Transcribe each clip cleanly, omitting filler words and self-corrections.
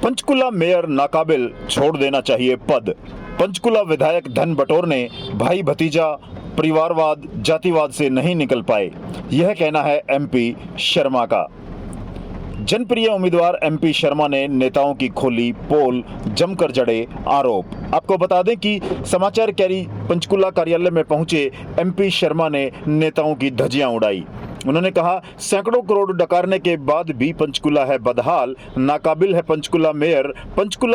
Panchkula mayor नाकाबिल, छोड़ देना चाहिए पद। पंचकुला विधायक धन बटोरने भाई भतीजा परिवारवाद जातिवाद से नहीं निकल पाए, यह कहना है एमपी शर्मा का। जनप्रिय उम्मीदवार एमपी शर्मा ने नेताओं की खोली पोल, जमकर जड़े आरोप। आपको बता दें कि समाचार कैरी पंचकुला कार्यालय में पहुंचे एमपी शर्मा ने नेताओं की धज्जियां उड़ाई। उन्होंने कहा, सैकड़ों करोड़ डकारने के बाद भी पंचकुला है बदहाल, नाकाबिल है पंचकुला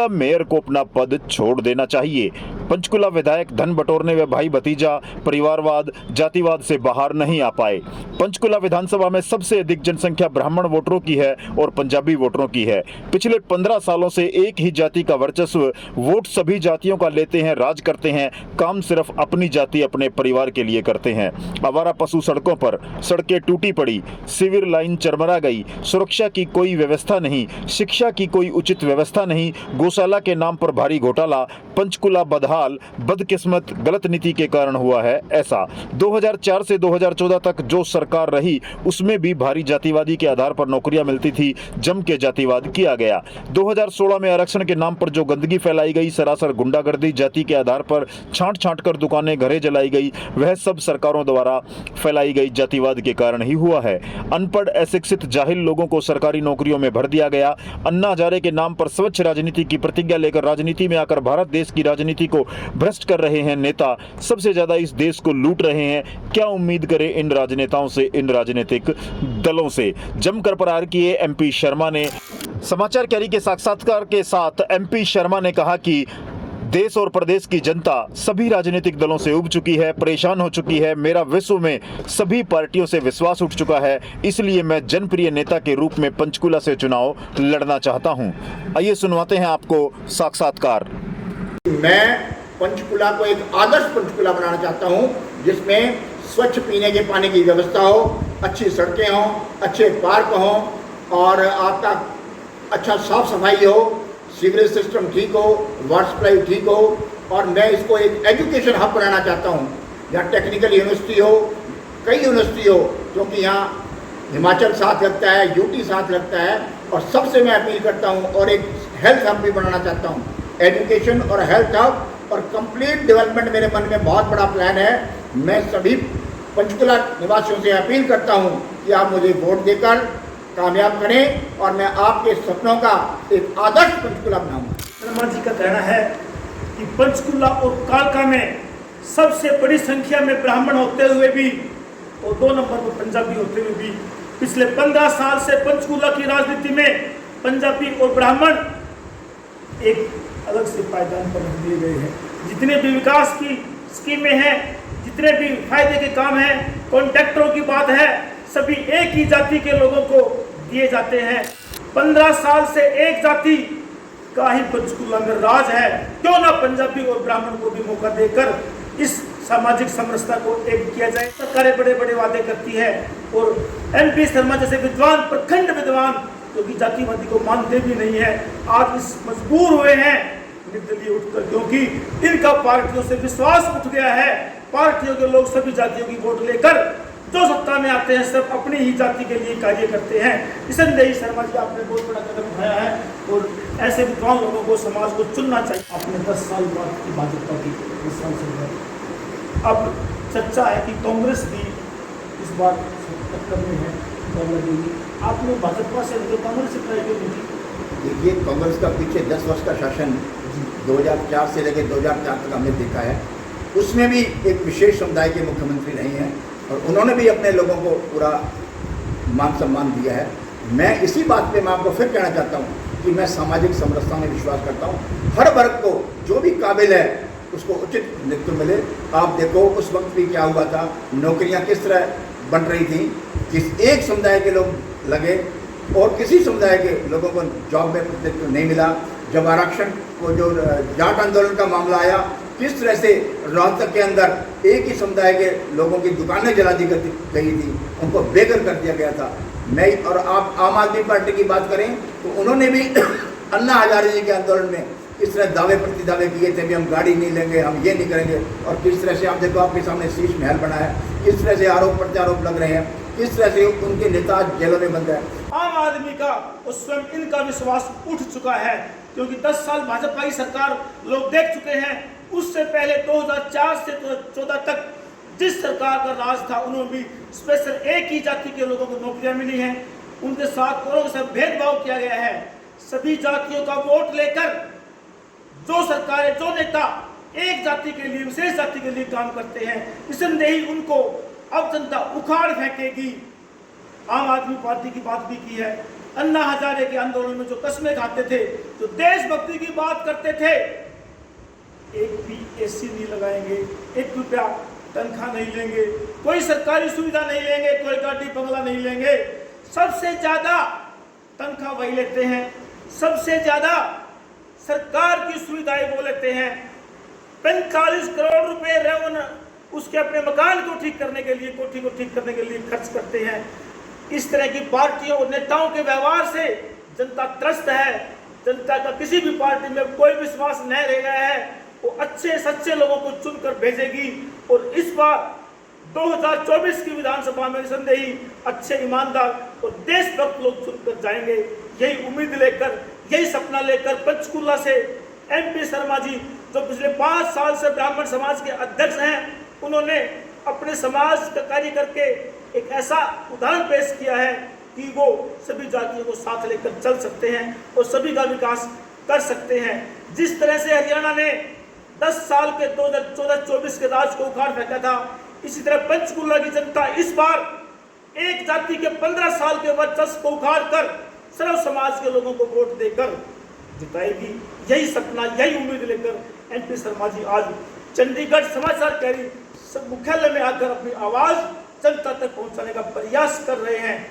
मेयर को अपना पद छोड़ देना चाहिए। पंचकुला विधायक धन बटोरने व भाई भतीजा परिवारवाद जातिवाद से बाहर नहीं आ पाए। पंचकुला विधानसभा में सबसे अधिक जनसंख्या ब्राह्मण वोटरों की है और पंजाबी वोटरों की है। पिछले 15 सालों से एक ही जाति का वर्चस्व, वोट सभी जातियों का लेते हैं, राज करते हैं, काम सिर्फ अपनी जाति अपने परिवार के लिए करते हैं। आवारा पशु सड़कों पर, सड़कें टूटी पड़ी, सीवर लाइन चरमरा गई, सुरक्षा की कोई व्यवस्था नहीं, शिक्षा की कोई उचित व्यवस्था नहीं, गौशाला के नाम पर भारी घोटाला। पंचकुला बदहाल, बदकिस्मत, गलत नीति के कारण हुआ है ऐसा। 2004 से 2014 तक जो सरकार रही उसमें भी भारी जातिवादी के आधार पर नौकरियां मिलती थी, जम के जातिवाद किया गया। 2016 में आरक्षण के नाम पर जो गंदगी फैलाई गई, सरासर गुंडागर्दी, जाति के आधार पर छांट कर दुकानें घरें जलाई गई, वह सब सरकारों द्वारा फैलाई गई जातिवाद के कारण ही हुआ है। अनपढ़ अशिक्षित जाहिल लोगों को सरकारी नौकरियों में भर दिया गया। अन्ना हजारे के नाम पर स्वच्छ राजनीति की प्रतिज्ञा लेकर राजनीति में आकर भारत देश की राजनीति को भ्रष्ट कर रहे हैं नेता, सबसे ज्यादा इस देश को लूट रहे हैं। क्या उम्मीद करें इन राजनेताओं से, इन राजनीतिक दलों से। जमकर प्रहार किए एमपी शर्मा ने। समाचार कैरी के साक्षात्कार के साथ एमपी शर्मा ने कहा कि देश और प्रदेश की जनता सभी राजनीतिक दलों से उब चुकी है, परेशान हो चुकी है। मेरा विश्व में सभी पार्टियों से विश्वास उठ चुका है, इसलिए मैं जनप्रिय नेता के रूप में पंचकुला से चुनाव लड़ना चाहता हूं। आइए सुनवाते हैं आपको साक्षात्कार। मैं पंचकुला को एक आदर्श पंचकुला बनाना चाहता हूं, जिसमें स्वच्छ पीने के पानी की व्यवस्था हो, अच्छी सड़कें हों, अच्छे पार्क हों और आपका अच्छा साफ सफाई हो, सीवरेज सिस्टम ठीक हो, वाटर सप्लाई ठीक हो। और मैं इसको एक एजुकेशन हब बनाना चाहता हूँ, जहाँ टेक्निकल यूनिवर्सिटी हो, कई यूनिवर्सिटी हो, क्योंकि यहाँ हिमाचल साथ लगता है, यूटी साथ लगता है। और सबसे मैं अपील करता हूँ, और एक हेल्थ हब भी बनाना चाहता हूँ, एजुकेशन और हेल्थ हब और कंप्लीट डेवलपमेंट मेरे मन में बहुत बड़ा प्लान है। मैं सभी पंचकुला निवासियों से अपील करता हूँ कि आप मुझे वोट देकर कामयाब करें और मैं आपके सपनों का एक आदर्श पंचकुला बनाऊंगा। शर्मा जी का कहना है कि पंचकुला और कालका में सबसे बड़ी संख्या में ब्राह्मण होते हुए भी और 2 नंबर पर पंजाबी होते हुए भी पिछले 15 साल से पंचकुला की राजनीति में पंजाबी और ब्राह्मण एक अलग से पायदान पर रख दिए गए हैं। जितने भी विकास की स्कीमें हैं, जितने भी फायदे के काम हैं, कॉन्ट्रैक्टरों की बात है, सभी एक ही जाति के लोगों को दिए जाते हैं। 15 साल से एक जाति का ही पंचकुला में राज है, क्यों ना पंजाबी और ब्राह्मण को भी मौका देकर इस सामाजिक समरसता को एक किया जाए। सरकारें बड़े बड़े वादे करती है और एमपी शर्मा जैसे विद्वान, प्रखंड विद्वान, जो कि जातिवादी को मानते भी नहीं है, आज इस मजबूर हुए हैं निर्दलीय उठकर, क्योंकि इनका पार्टियों से विश्वास उठ गया है। पार्टियों के लोग सभी जातियों की वोट लेकर जो सत्ता में आते हैं सब अपनी ही जाति के लिए कार्य करते हैं। निसंदेही शर्मा जी आपने बहुत बड़ा कदम उठाया है और ऐसे विद्वान लोगों को समाज को चुनना चाहिए। आपने 10 साल बाद की भाजपा की 10 साल से अब चर्चा है कि कांग्रेस भी इस बार टक्कर में है, आपने भाजपा से कांग्रेस से ट्राई क्यों नहीं? देखिए, कांग्रेस का पीछे 10 वर्ष का शासन 2004 से लेकर 2004 तक हमने देखा है। उसमें भी एक विशेष समुदाय के मुख्यमंत्री नहीं है और उन्होंने भी अपने लोगों को पूरा मान सम्मान दिया है। मैं इसी बात पे मैं आपको फिर कहना चाहता हूँ कि मैं सामाजिक समरसता में विश्वास करता हूँ। हर वर्ग को जो भी काबिल है उसको उचित नेतृत्व मिले। आप देखो उस वक्त भी क्या हुआ था, नौकरियाँ किस तरह बन रही थी, किस एक समुदाय के लोग लगे और किसी समुदाय के लोगों को जॉब में प्रतिनिधित्व नहीं मिला। जब आरक्षण को जो जाट आंदोलन का मामला आया, किस तरह से रोहतक के अंदर एक ही समुदाय के लोगों की दुकानें जला दी गई थी, उनको बेघर कर दिया गया था। मैं और आप आम आदमी पार्टी की बात करें तो उन्होंने भी अन्ना हजारे जी के आंदोलन में किस तरह दावे प्रतिदावे किए थे कि हम गाड़ी नहीं लेंगे, हम ये नहीं करेंगे, और किस तरह से आप देखो आपके सामने शीश महल बना है, किस तरह से आरोप प्रत्यारोप लग रहे हैं, किस तरह से उनके नेता जेलों में बंद है। आम आदमी का और स्वयं इनका विश्वास उठ चुका है, क्योंकि 10 साल भाजपा की सरकार लोग देख चुके हैं। उससे पहले 2004 से 2014 तक जिस सरकार का राज था, उन्होंने भी स्पेशल एक ही जाति के लोगों को नौकरियां मिली हैं, उनके साथ औरों के साथ भेदभाव किया गया है। सभी जातियों का वोट लेकर जो सरकारें, जो नेता एक जाति के लिए, विशेष जाति के लिए काम करते हैं, निसंदेही उनको अब जनता उखाड़ फेंकेगी। आम आदमी पार्टी की बात भी की है। अन्ना हजारे के आंदोलन में जो कस्में खाते थे, जो देशभक्ति की बात करते थे, एक भी एसी नहीं लगाएंगे, 1 रुपया तनख्वाह नहीं लेंगे, कोई सरकारी सुविधा नहीं लेंगे, कोई गाड़ी बंगला नहीं लेंगे। सबसे ज्यादा तनख्वाह वही लेते हैं, सबसे ज्यादा सरकार की सुविधाएं वो लेते हैं। 45 करोड़ रुपए रेवन उसके अपने मकान को ठीक करने के लिए, कोठी को ठीक करने के लिए खर्च करते हैं। इस तरह की पार्टियों और नेताओं के व्यवहार से जनता त्रस्त है। जनता का किसी भी पार्टी में कोई विश्वास नहीं रह गया है। वो अच्छे सच्चे लोगों को चुनकर भेजेगी और इस बार 2024 की विधानसभा में निसंदेही अच्छे, ईमानदार और देशभक्त लोग चुनकर जाएंगे। यही उम्मीद लेकर, यही सपना लेकर पंचकुला से MP शर्मा जी, जो पिछले 5 साल से ब्राह्मण समाज के अध्यक्ष हैं, उन्होंने अपने समाज का कार्य करके एक ऐसा उदाहरण पेश किया है कि वो सभी जातियों को साथ लेकर चल सकते हैं और सभी का विकास कर सकते हैं। जिस तरह से हरियाणा ने 10 साल के 2014-24 के राज को उखाड़ फेंका था, इसी तरह पंचकुला की जनता इस बार एक जाति के 15 साल के वर्चस्व को उखाड़ कर सर्व समाज के लोगों को वोट देकर जिताएगी। यही सपना, यही उम्मीद लेकर MP शर्मा जी आज चंडीगढ़ समाचार कैरी मुख्यालय में आकर अपनी आवाज जनता तक पहुंचाने का प्रयास कर रहे हैं।